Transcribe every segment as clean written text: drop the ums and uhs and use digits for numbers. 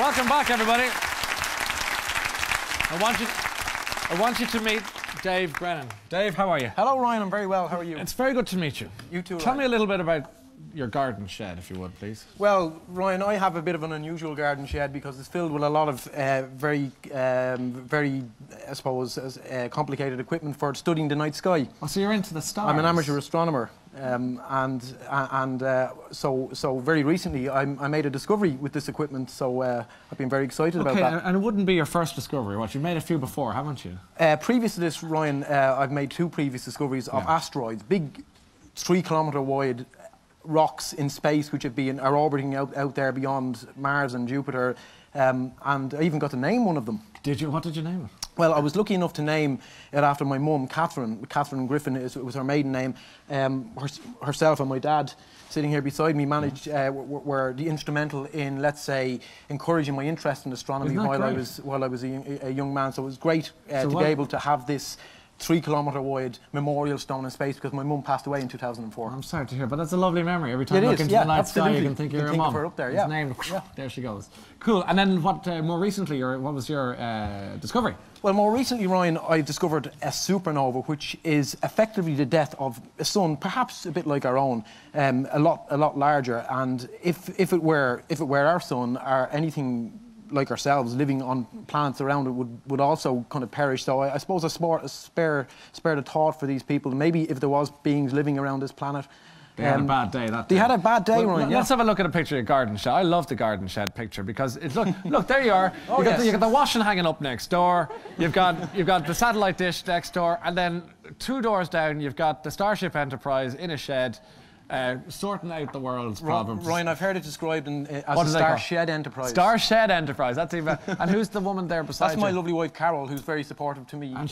Welcome back, everybody. I want you to meet Dave Grennan. Dave, how are you? Hello, Ryan. I'm very well. How are you? It's very good to meet you. You too, Tell Ryan. me a little bit about your garden shed, if you would, please. Well, Ryan, I have a bit of an unusual garden shed because it's filled with a lot of very, I suppose, complicated equipment for studying the night sky. Oh, so you're into the stars. I'm an amateur astronomer, so very recently I made a discovery with this equipment. So I've been very excited about that. And it wouldn't be your first discovery. What, you've made a few before, haven't you? Previous to this, Ryan, I've made two previous discoveries of asteroids, big 3-kilometre wide rocks in space which are orbiting out there beyond Mars and Jupiter, and I even got to name one of them. Did you? What did you name it? Well, I was lucky enough to name it after my mum, Catherine Griffin. It was her maiden name. Herself and my dad, sitting here beside me, were instrumental in, let's say, encouraging my interest in astronomy while I was a young man. So it was great to be able to have this 3-kilometre wide memorial stone in space because my mum passed away in 2004. I'm sorry to hear, but that's a lovely memory. Every time you look into the night sky, you can think of your mum. Her up there, It's named, there she goes. Cool. And then what? More recently, what was your discovery? Well, more recently, Ryan, I discovered a supernova, which is effectively the death of a sun, perhaps a bit like our own, a lot larger. And if it were our sun, or anything like ourselves living on planets around it would also kind of perish. So I suppose I spared a thought for these people. Maybe if there was beings living around this planet. They had a bad day that day. They had a bad day, Ryan. Let's have a look at a picture of your garden shed. I love the garden shed picture because it's look there you are. You got the washing hanging up next door. You've got the satellite dish next door, and then 2 doors down you've got the Starship Enterprise in a shed. Sorting out the world's problems. Ryan, I've heard it described as a Star Shed Enterprise. Star Shed Enterprise, that's even. And who's the woman there beside you? That's my lovely wife, Carol, who's very supportive to me. And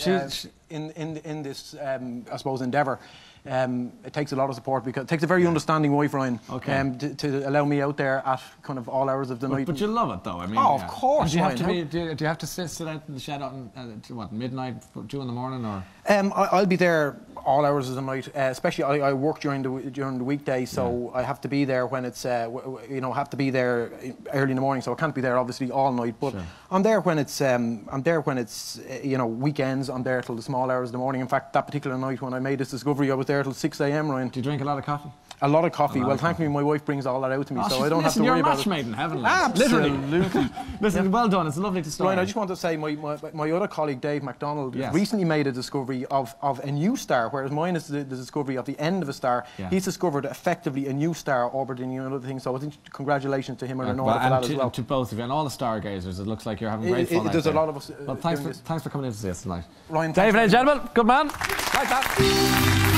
in this, I suppose, endeavour. It takes a lot of support because it takes a very understanding wife, Ryan, to allow me out there at kind of all hours of the night. But you love it, though. I mean, of course. Do you have to sit out in the shed at midnight, 2 in the morning, or? I'll be there all hours of the night. Especially, I work during the weekday, so I have to be there when it's have to be there early in the morning. So I can't be there obviously all night. But I'm there when it's weekends. I'm there till the small hours of the morning. In fact, that particular night when I made this discovery, I was there till 6 a.m. Ryan. Do you drink a lot of coffee? A lot of coffee. Well, thankfully, my wife brings all that out to me, so I don't have to worry about it. You're a match made in heaven. Absolutely. Listen, well done. It's lovely to start. Ryan, I just want to say my other colleague, Dave MacDonald, recently made a discovery of a new star, whereas mine is the discovery of the end of a star. He's discovered effectively a new star orbiting another thing. So I think congratulations to him and Renora for that as well. To both of you and all the stargazers. It looks like you're having great fun. There's a lot of us. Well, thanks for coming in to see us tonight. Ryan, Dave, ladies and gentlemen, good man. Like that.